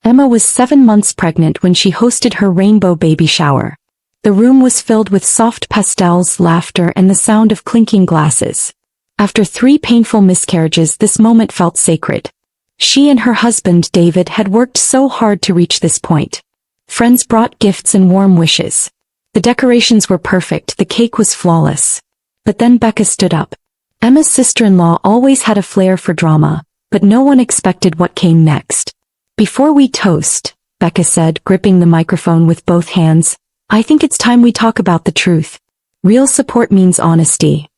Emma was 7 months pregnant when she hosted her rainbow baby shower. The room was filled with soft pastels, laughter, and the sound of clinking glasses. After 3 painful miscarriages, this moment felt sacred. She and her husband David had worked so hard to reach this point. Friends brought gifts and warm wishes. The decorations were perfect, the cake was flawless. But then Becca stood up. Emma's sister-in-law always had a flair for drama, but no one expected what came next. "Before we toast," Becca said, gripping the microphone with both hands, "I think it's time we talk about the truth. Real support means honesty."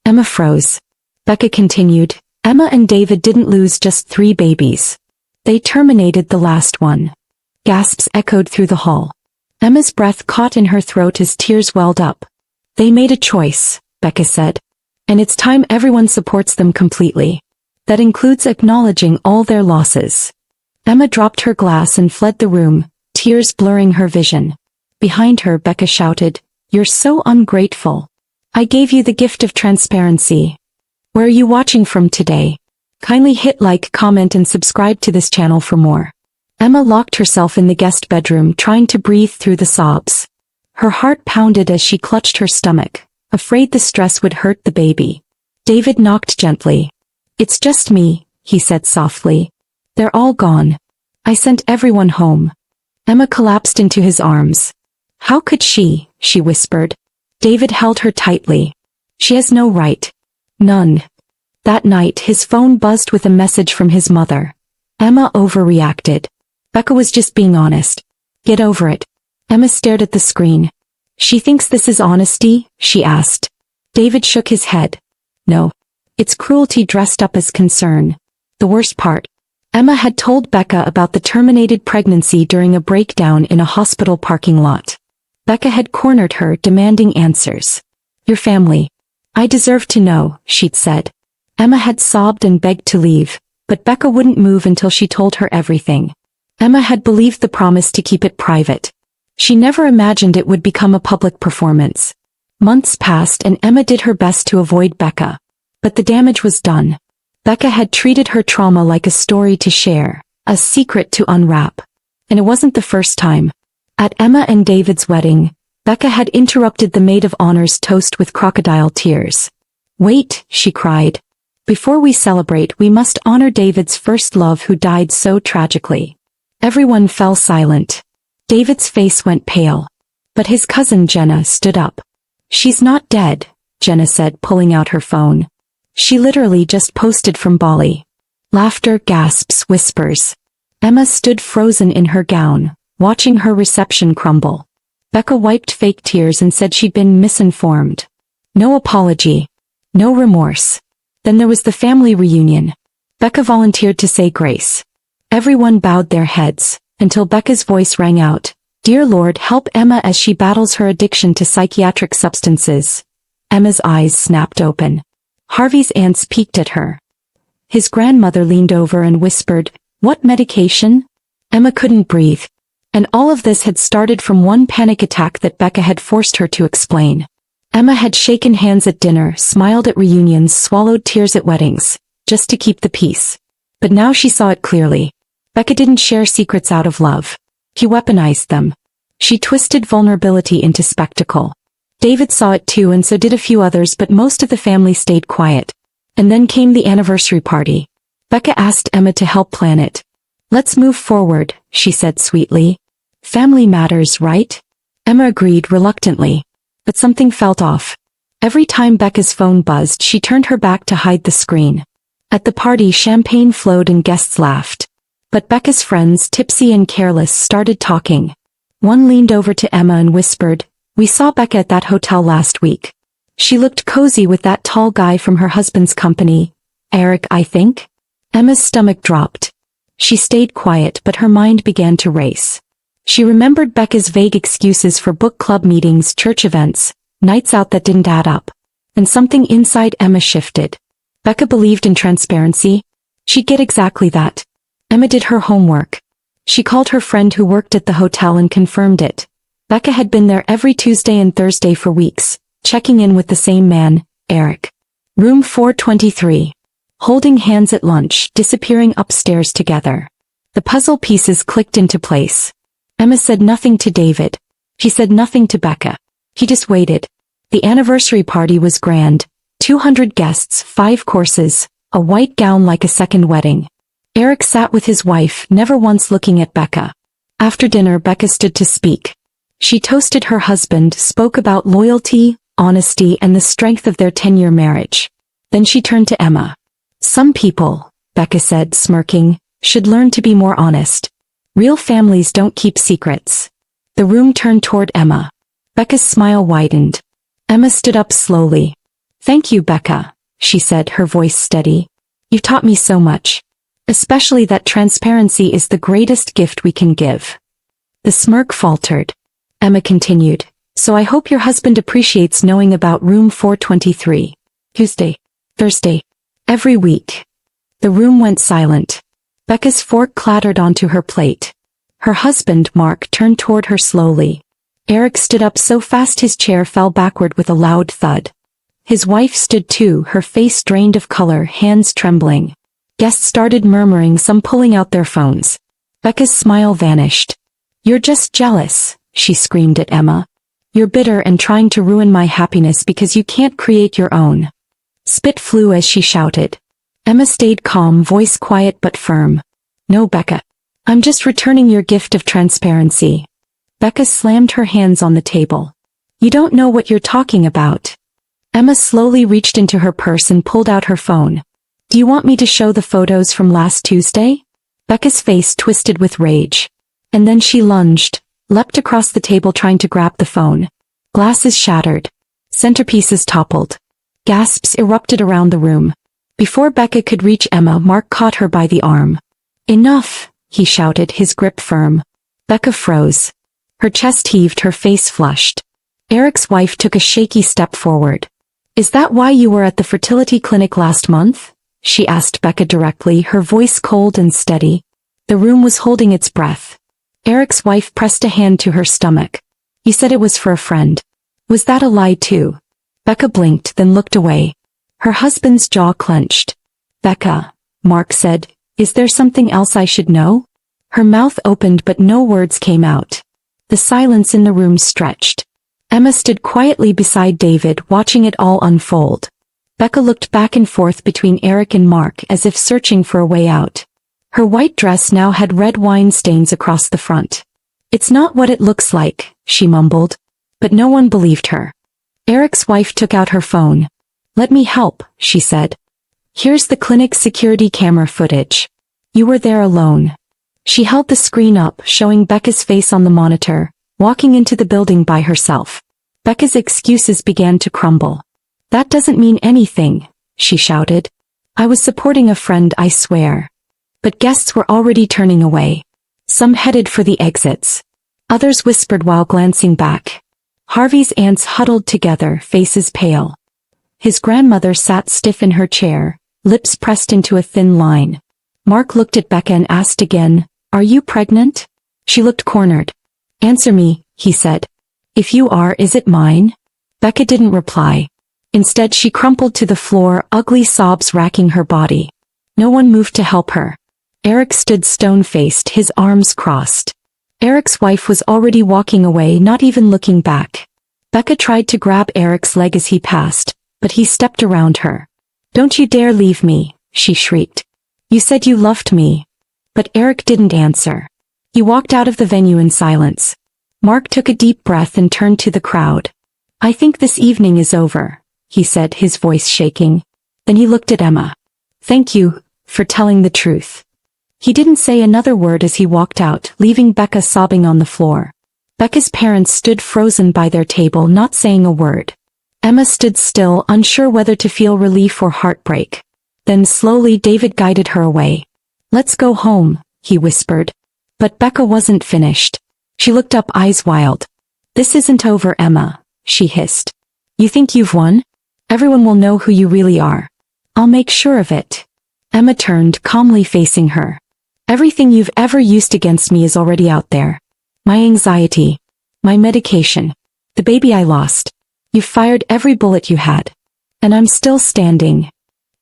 Emma froze. Becca continued, "Emma and David didn't lose just 3 babies. They terminated the last one." Gasps echoed through the hall. Emma's breath caught in her throat as tears welled up. "They made a choice," Becca said. "And it's time everyone supports them completely. That includes acknowledging all their losses." Emma dropped her glass and fled the room, tears blurring her vision. Behind her, Becca shouted, "You're so ungrateful. I gave you the gift of transparency. Where are you watching from today? Kindly hit like, comment, and subscribe to this channel for more." Emma locked herself in the guest bedroom, trying to breathe through the sobs. Her heart pounded as she clutched her stomach, afraid the stress would hurt the baby. David knocked gently. "It's just me," he said softly. "They're all gone. I sent everyone home." Emma collapsed into his arms. "How could she?" she whispered. David held her tightly. "She has no right. None." That night his phone buzzed with a message from his mother. Emma overreacted. Becca was just being honest. Get over it. Emma stared at the screen. "She thinks this is honesty?" she asked. David shook his head. "No. It's cruelty dressed up as concern." The worst part. Emma had told Becca about the terminated pregnancy during a breakdown in a hospital parking lot. Becca had cornered her, demanding answers. "Your family. I deserve to know," she'd said. Emma had sobbed and begged to leave, but Becca wouldn't move until she told her everything. Emma had believed the promise to keep it private. She never imagined it would become a public performance. Months passed and Emma did her best to avoid Becca. But the damage was done. Becca had treated her trauma like a story to share, a secret to unwrap. And it wasn't the first time. At Emma and David's wedding, Becca had interrupted the maid of honor's toast with crocodile tears. "Wait," she cried. "Before we celebrate, we must honor David's first love who died so tragically." Everyone fell silent. David's face went pale. But his cousin Jenna stood up. "She's not dead," Jenna said, pulling out her phone. "She literally just posted from Bali." Laughter, gasps, whispers. Emma stood frozen in her gown, watching her reception crumble. Becca wiped fake tears and said she'd been misinformed. No apology. No remorse. Then there was the family reunion. Becca volunteered to say grace. Everyone bowed their heads, until Becca's voice rang out, "Dear Lord, help Emma as she battles her addiction to psychiatric substances." Emma's eyes snapped open. Harvey's aunts peeked at her. His grandmother leaned over and whispered, "What medication?" Emma couldn't breathe. And all of this had started from one panic attack that Becca had forced her to explain. Emma had shaken hands at dinner, smiled at reunions, swallowed tears at weddings, just to keep the peace. But now she saw it clearly. Becca didn't share secrets out of love. He weaponized them. She twisted vulnerability into spectacle. David saw it too, and so did a few others, but most of the family stayed quiet. And then came the anniversary party. Becca asked Emma to help plan it. "Let's move forward," she said sweetly. "Family matters, right?" Emma agreed reluctantly. But something felt off. Every time Becca's phone buzzed, she turned her back to hide the screen. At the party, champagne flowed and guests laughed. But Becca's friends, tipsy and careless, started talking. One leaned over to Emma and whispered, "We saw Becca at that hotel last week. She looked cozy with that tall guy from her husband's company. Eric, I think?" Emma's stomach dropped. She stayed quiet, but her mind began to race. She remembered Becca's vague excuses for book club meetings, church events, nights out that didn't add up. And something inside Emma shifted. Becca believed in transparency. She'd get exactly that. Emma did her homework. She called her friend who worked at the hotel and confirmed it. Becca had been there every Tuesday and Thursday for weeks, checking in with the same man, Eric. Room 423. Holding hands at lunch, disappearing upstairs together. The puzzle pieces clicked into place. Emma said nothing to David. She said nothing to Becca. He just waited. The anniversary party was grand. 200 guests, 5 courses, a white gown like a second wedding. Eric sat with his wife, never once looking at Becca. After dinner, Becca stood to speak. She toasted her husband, spoke about loyalty, honesty, and the strength of their 10-year marriage. Then she turned to Emma. Some people, Becca said, smirking, should learn to be more honest. Real families don't keep secrets. The room turned toward Emma. Becca's smile widened. Emma stood up slowly. Thank you, Becca, she said, her voice steady. You've taught me so much. Especially that transparency is the greatest gift we can give. The smirk faltered. Emma continued, so I hope your husband appreciates knowing about room 423. Tuesday, Thursday, every week. The room went silent. Becca's fork clattered onto her plate. Her husband, Mark, turned toward her slowly. Eric stood up so fast his chair fell backward with a loud thud. His wife stood too, her face drained of color, hands trembling. Guests started murmuring, some pulling out their phones. Becca's smile vanished. You're just jealous, she screamed at Emma. You're bitter and trying to ruin my happiness because you can't create your own. Spit flew as she shouted. Emma stayed calm, voice quiet but firm. No, Becca. I'm just returning your gift of transparency. Becca slammed her hands on the table. You don't know what you're talking about. Emma slowly reached into her purse and pulled out her phone. Do you want me to show the photos from last Tuesday? Becca's face twisted with rage. And then she lunged, leapt across the table trying to grab the phone. Glasses shattered. Centerpieces toppled. Gasps erupted around the room. Before Becca could reach Emma, Mark caught her by the arm. Enough, he shouted, his grip firm. Becca froze. Her chest heaved, her face flushed. Eric's wife took a shaky step forward. Is that why you were at the fertility clinic last month? She asked Becca directly, her voice cold and steady. The room was holding its breath. Eric's wife pressed a hand to her stomach. You said it was for a friend. Was that a lie too? Becca blinked, then looked away. Her husband's jaw clenched. Becca, Mark said, is there something else I should know? Her mouth opened but no words came out. The silence in the room stretched. Emma stood quietly beside David, watching it all unfold. Becca looked back and forth between Eric and Mark as if searching for a way out. Her white dress now had red wine stains across the front. It's not what it looks like, she mumbled. But no one believed her. Eric's wife took out her phone. Let me help, she said. Here's the clinic security camera footage. You were there alone. She held the screen up, showing Becca's face on the monitor, walking into the building by herself. Becca's excuses began to crumble. That doesn't mean anything, she shouted. I was supporting a friend, I swear. But guests were already turning away. Some headed for the exits. Others whispered while glancing back. Harvey's aunts huddled together, faces pale. His grandmother sat stiff in her chair, lips pressed into a thin line. Mark looked at Becca and asked again, Are you pregnant? She looked cornered. Answer me, he said. If you are, is it mine? Becca didn't reply. Instead she crumpled to the floor, ugly sobs racking her body. No one moved to help her. Eric stood stone-faced, his arms crossed. Eric's wife was already walking away, not even looking back. Becca tried to grab Eric's leg as he passed, but he stepped around her. Don't you dare leave me, she shrieked. You said you loved me. But Eric didn't answer. He walked out of the venue in silence. Mark took a deep breath and turned to the crowd. I think this evening is over, he said, his voice shaking. Then he looked at Emma. Thank you, for telling the truth. He didn't say another word as he walked out, leaving Becca sobbing on the floor. Becca's parents stood frozen by their table, not saying a word. Emma stood still, unsure whether to feel relief or heartbreak. Then slowly David guided her away. Let's go home, he whispered. But Becca wasn't finished. She looked up, eyes wild. This isn't over, Emma, she hissed. You think you've won? Everyone will know who you really are. I'll make sure of it. Emma turned, calmly facing her. Everything you've ever used against me is already out there. My anxiety. My medication. The baby I lost. You fired every bullet you had. And I'm still standing.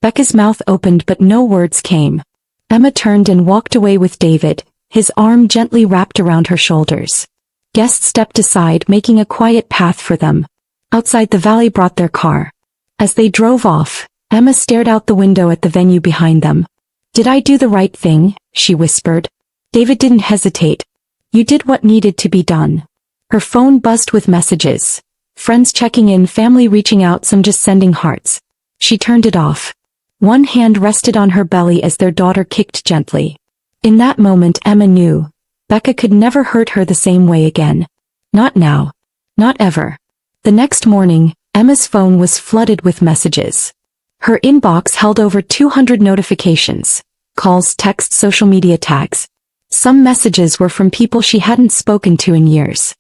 Becca's mouth opened but no words came. Emma turned and walked away with David, his arm gently wrapped around her shoulders. Guests stepped aside, making a quiet path for them. Outside, the valet brought their car. As they drove off, Emma stared out the window at the venue behind them. "Did I do the right thing?" she whispered. David didn't hesitate. "You did what needed to be done." Her phone buzzed with messages. Friends checking in, family reaching out, some just sending hearts. She turned it off. One hand rested on her belly as their daughter kicked gently. In that moment, Emma knew Becca could never hurt her the same way again. Not now. Not ever. The next morning, Emma's phone was flooded with messages. Her inbox held over 200 notifications, calls, texts, social media tags. Some messages were from people she hadn't spoken to in years.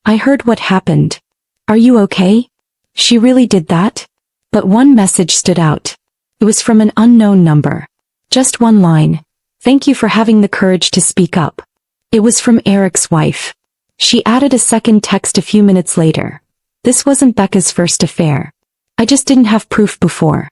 "I heard what happened. Are you okay?" She really did that? But one message stood out. It was from an unknown number. Just one line. "Thank you for having the courage to speak up." It was from Eric's wife. She added a second text a few minutes later. "This wasn't Becca's first affair. I just didn't have proof before."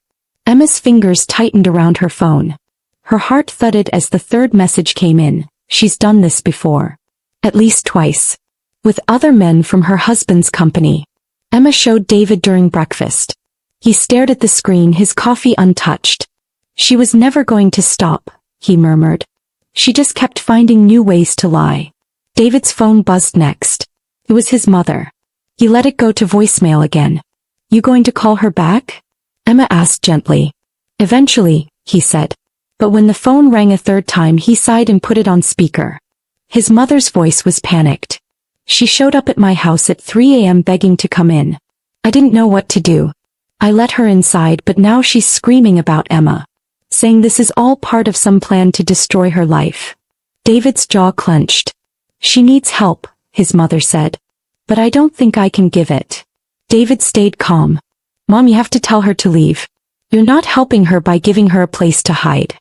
Emma's fingers tightened around her phone. Her heart thudded as the third message came in. "She's done this before. At least twice. With other men from her husband's company." Emma showed David during breakfast. He stared at the screen, his coffee untouched. "She was never going to stop," he murmured. "She just kept finding new ways to lie." David's phone buzzed next. It was his mother. He let it go to voicemail again. "You going to call her back?" Emma asked gently. "Eventually," he said. But when the phone rang a third time, he sighed and put it on speaker. His mother's voice was panicked. "She showed up at my house at 3 a.m. begging to come in. I didn't know what to do. I let her inside, but now she's screaming about Emma, saying this is all part of some plan to destroy her life." David's jaw clenched. "She needs help," his mother said. "But I don't think I can give it." David stayed calm. "Mom, you have to tell her to leave. You're not helping her by giving her a place to hide.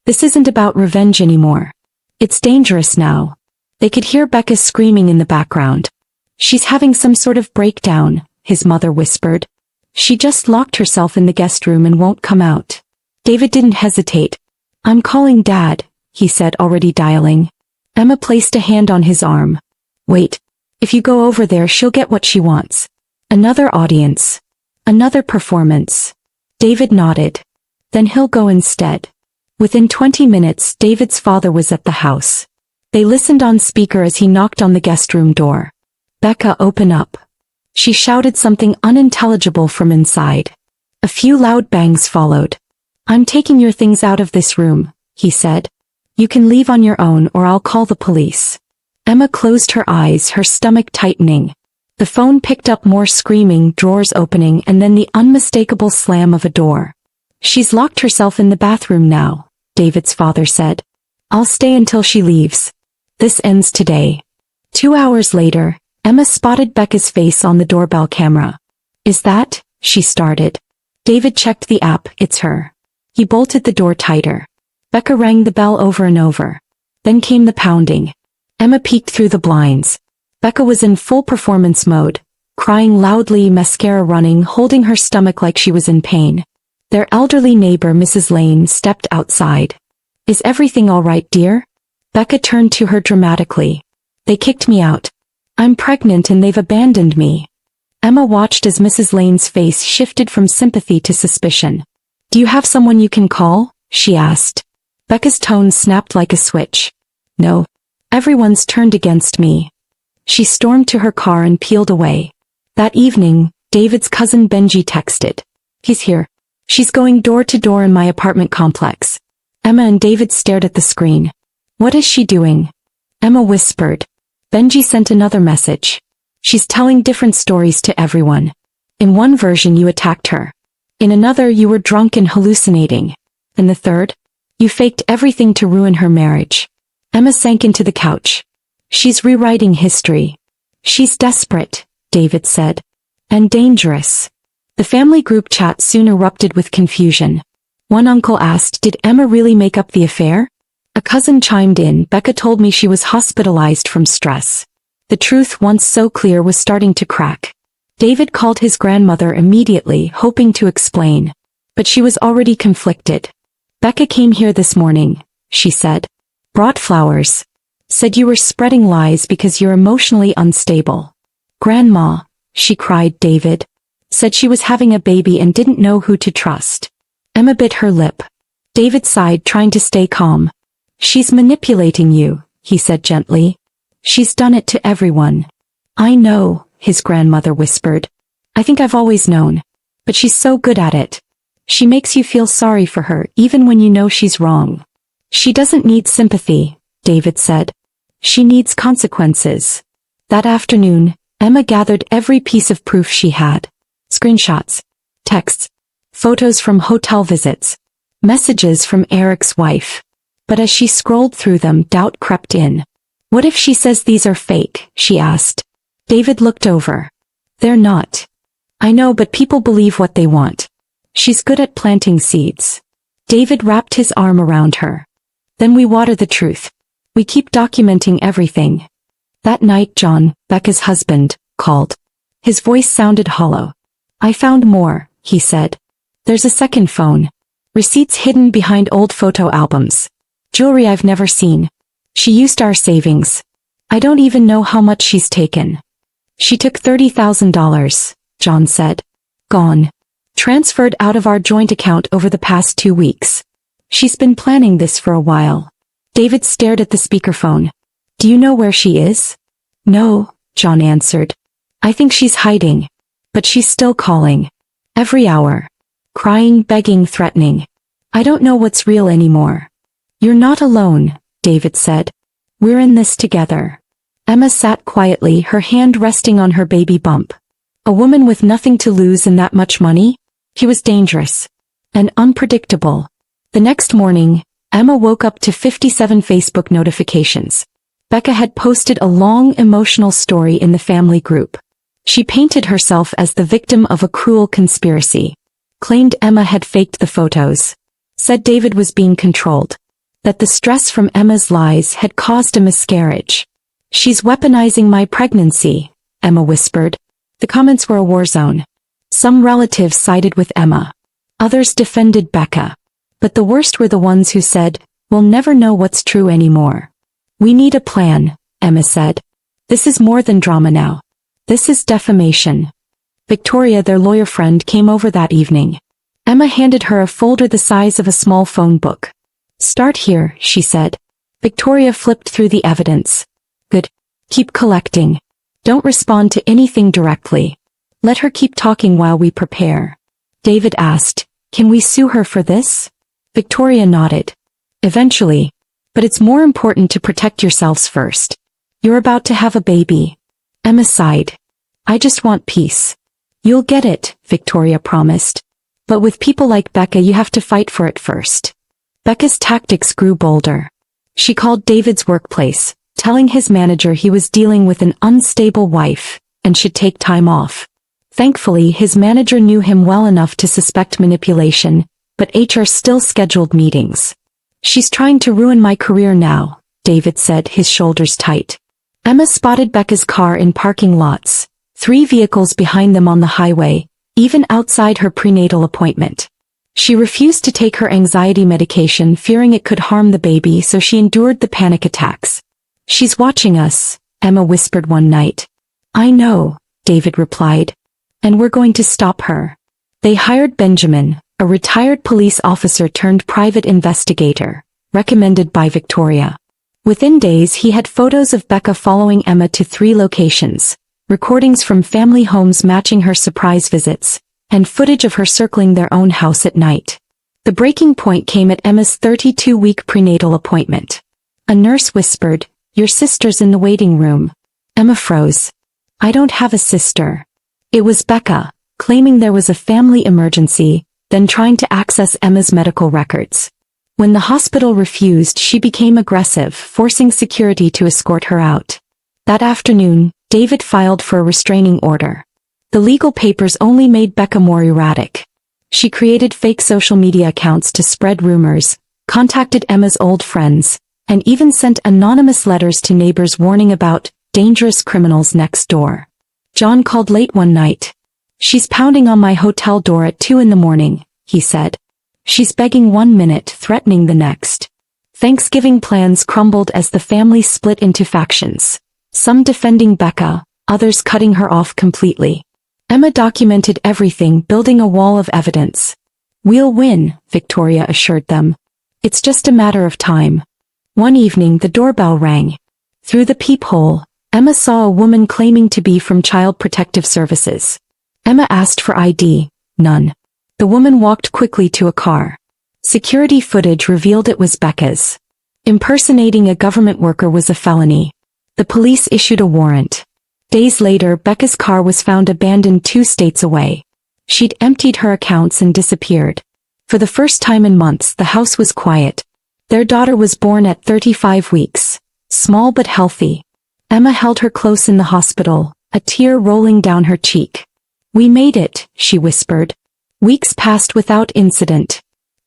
This isn't about revenge anymore. It's dangerous now." They could hear Becca screaming in the background. "She's having some sort of breakdown," his mother whispered. "She just locked herself in the guest room and won't come out." David didn't hesitate. "I'm calling Dad," he said, already dialing. Emma placed a hand on his arm. "Wait. If you go over there, she'll get what she wants. Another audience. Another performance." David nodded. "Then he'll go instead." Within 20 minutes, David's father was at the house. They listened on speaker as he knocked on the guest room door. "Becca, open up." She shouted something unintelligible from inside. A few loud bangs followed. "I'm taking your things out of this room," he said. "You can leave on your own or I'll call the police." Emma closed her eyes, her stomach tightening. The phone picked up more screaming, drawers opening, and then the unmistakable slam of a door. "She's locked herself in the bathroom now," David's father said. "I'll stay until she leaves. This ends today." 2 hours later, Emma spotted Becca's face on the doorbell camera. "Is that?" she started. David checked the app. "It's her." He bolted the door tighter. Becca rang the bell over and over. Then came the pounding. Emma peeked through the blinds. Becca was in full performance mode, crying loudly, mascara running, holding her stomach like she was in pain. Their elderly neighbor, Mrs. Lane, stepped outside. "Is everything all right, dear?" Becca turned to her dramatically. "They kicked me out. I'm pregnant and they've abandoned me." Emma watched as Mrs. Lane's face shifted from sympathy to suspicion. "Do you have someone you can call?" she asked. Becca's tone snapped like a switch. "No. Everyone's turned against me." She stormed to her car and peeled away. That evening, David's cousin Benji texted. "He's here. She's going door to door in my apartment complex." Emma and David stared at the screen. "What is she doing?" Emma whispered. Benji sent another message. "She's telling different stories to everyone. In one version you attacked her. In another you were drunk and hallucinating. In the third, you faked everything to ruin her marriage." Emma sank into the couch. "She's rewriting history." "She's desperate," David said. "And dangerous." The family group chat soon erupted with confusion. One uncle asked, "Did Emma really make up the affair?" A cousin chimed in, "Becca told me she was hospitalized from stress." The truth, once so clear, was starting to crack. David called his grandmother immediately, hoping to explain. But she was already conflicted. "Becca came here this morning," she said. "Brought flowers. Said you were spreading lies because you're emotionally unstable. Grandma, she cried. David said she was having a baby and didn't know who to trust. Emma bit her lip. David sighed, trying to stay calm. She's manipulating you, he said gently. She's done it to everyone. I know, his grandmother whispered. I think I've always known. But she's so good at it. She makes you feel sorry for her even when you know she's wrong. She doesn't need sympathy, David said. She needs consequences. That afternoon, Emma gathered every piece of proof she had. Screenshots, texts, photos from hotel visits, messages from Eric's wife. But as she scrolled through them, doubt crept in. What if she says these are fake, she asked. David looked over. They're not. I know, but people believe what they want. She's good at planting seeds. David wrapped his arm around her. Then we water the truth. We keep documenting everything. That night John, Becca's husband, called. His voice sounded hollow. I found more, he said. There's a second phone. Receipts hidden behind old photo albums. Jewelry I've never seen. She used our savings. I don't even know how much she's taken. She took $30,000, John said. Gone. Transferred out of our joint account over the past 2 weeks. She's been planning this for a while. David stared at the speakerphone. Do you know where she is? No, John answered. I think she's hiding. But she's still calling. Every hour. Crying, begging, threatening. I don't know what's real anymore. You're not alone, David said. We're in this together. Emma sat quietly, her hand resting on her baby bump. A woman with nothing to lose and that much money? He was dangerous. And unpredictable. The next morning, Emma woke up to 57 Facebook notifications. Becca had posted a long emotional story in the family group. She painted herself as the victim of a cruel conspiracy. Claimed Emma had faked the photos. Said David was being controlled. That the stress from Emma's lies had caused a miscarriage. She's weaponizing my pregnancy, Emma whispered. The comments were a war zone. Some relatives sided with Emma. Others defended Becca. But the worst were the ones who said, we'll never know what's true anymore. We need a plan, Emma said. This is more than drama now. This is defamation. Victoria, their lawyer friend, came over that evening. Emma handed her a folder the size of a small phone book. Start here, she said. Victoria flipped through the evidence. Good. Keep collecting. Don't respond to anything directly. Let her keep talking while we prepare. David asked, can we sue her for this? Victoria nodded. Eventually. But it's more important to protect yourselves first. You're about to have a baby. Emma sighed. I just want peace. You'll get it, Victoria promised. But with people like Becca you have to fight for it first. Becca's tactics grew bolder. She called David's workplace, telling his manager he was dealing with an unstable wife, and should take time off. Thankfully his manager knew him well enough to suspect manipulation, but HR still scheduled meetings. She's trying to ruin my career now, David said, his shoulders tight. Emma spotted Becca's car in parking lots, 3 vehicles behind them on the highway, even outside her prenatal appointment. She refused to take her anxiety medication, fearing it could harm the baby, so she endured the panic attacks. She's watching us, Emma whispered one night. I know, David replied. And we're going to stop her. They hired Benjamin, a retired police officer turned private investigator, recommended by Victoria. Within days he had photos of Becca following Emma to 3 locations, recordings from family homes matching her surprise visits, and footage of her circling their own house at night. The breaking point came at Emma's 32-week prenatal appointment. A nurse whispered, your sister's in the waiting room. Emma froze. I don't have a sister. It was Becca, claiming there was a family emergency, then trying to access Emma's medical records. When the hospital refused, she became aggressive, forcing security to escort her out. That afternoon, David filed for a restraining order. The legal papers only made Becca more erratic. She created fake social media accounts to spread rumors, contacted Emma's old friends, and even sent anonymous letters to neighbors warning about dangerous criminals next door. John called late one night. She's pounding on my hotel door at 2 in the morning, he said. She's begging 1 minute, threatening the next. Thanksgiving plans crumbled as the family split into factions. Some defending Becca, others cutting her off completely. Emma documented everything, building a wall of evidence. "We'll win," Victoria assured them. "It's just a matter of time." One evening the doorbell rang. Through the peephole, Emma saw a woman claiming to be from Child Protective Services. Emma asked for ID, none. The woman walked quickly to a car. Security footage revealed it was Becca's. Impersonating a government worker was a felony. The police issued a warrant. Days later, Becca's car was found abandoned 2 states away. She'd emptied her accounts and disappeared. For the first time in months, the house was quiet. Their daughter was born at 35 weeks, small but healthy. Emma held her close in the hospital, a tear rolling down her cheek. "We made it," she whispered. Weeks passed without incident.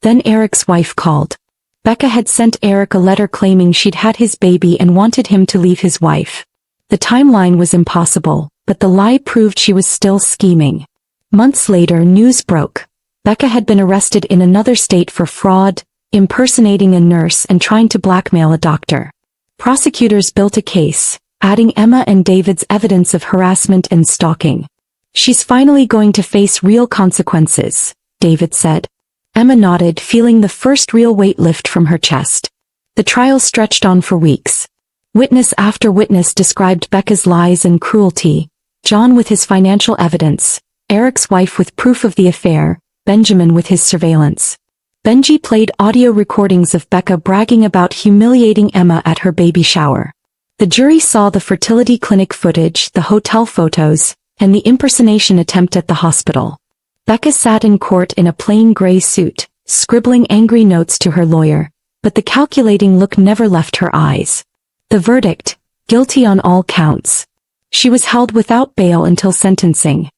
Then Eric's wife called. Becca had sent Eric a letter claiming she'd had his baby and wanted him to leave his wife. The timeline was impossible, but the lie proved she was still scheming. Months later, news broke. Becca had been arrested in another state for fraud, impersonating a nurse and trying to blackmail a doctor. Prosecutors built a case, adding Emma and David's evidence of harassment and stalking. "She's finally going to face real consequences," David said. Emma nodded, feeling the first real weight lift from her chest. The trial stretched on for weeks. Witness after witness described Becca's lies and cruelty. John with his financial evidence, Eric's wife with proof of the affair, Benjamin with his surveillance. Benji played audio recordings of Becca bragging about humiliating Emma at her baby shower. The jury saw the fertility clinic footage, the hotel photos, and the impersonation attempt at the hospital. Becca sat in court in a plain gray suit, scribbling angry notes to her lawyer, but the calculating look never left her eyes. The verdict, guilty on all counts. She was held without bail until sentencing.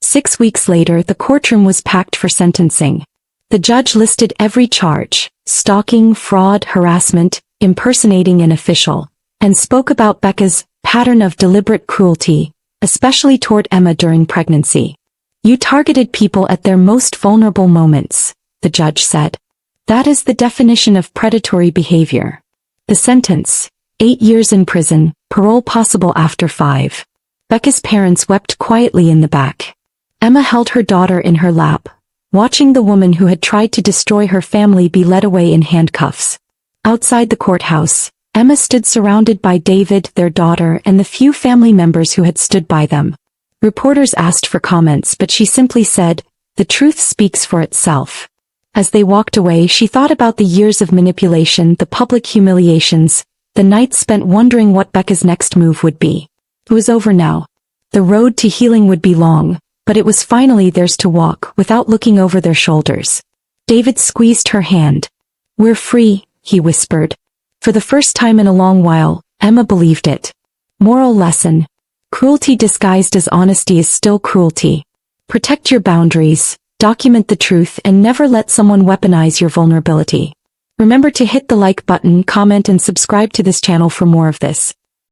6 weeks later, the courtroom was packed for sentencing. The judge listed every charge: stalking, fraud, harassment, impersonating an official, and spoke about Becca's pattern of deliberate cruelty, especially toward Emma during pregnancy. "You targeted people at their most vulnerable moments," the judge said. "That is the definition of predatory behavior." The sentence: 8 years in prison, parole possible after 5. Becca's parents wept quietly in the back. Emma held her daughter in her lap, watching the woman who had tried to destroy her family be led away in handcuffs. Outside the courthouse, Emma stood surrounded by David, their daughter, and the few family members who had stood by them. Reporters asked for comments, but she simply said, "The truth speaks for itself." As they walked away, she thought about the years of manipulation, the public humiliations, the nights spent wondering what Becca's next move would be. It was over now. The road to healing would be long, but it was finally theirs to walk without looking over their shoulders. David squeezed her hand. "We're free," he whispered. For the first time in a long while, Emma believed it. Moral lesson: cruelty disguised as honesty is still cruelty. Protect your boundaries, document the truth, and never let someone weaponize your vulnerability. Remember to hit the like button, comment, and subscribe to this channel for more of this.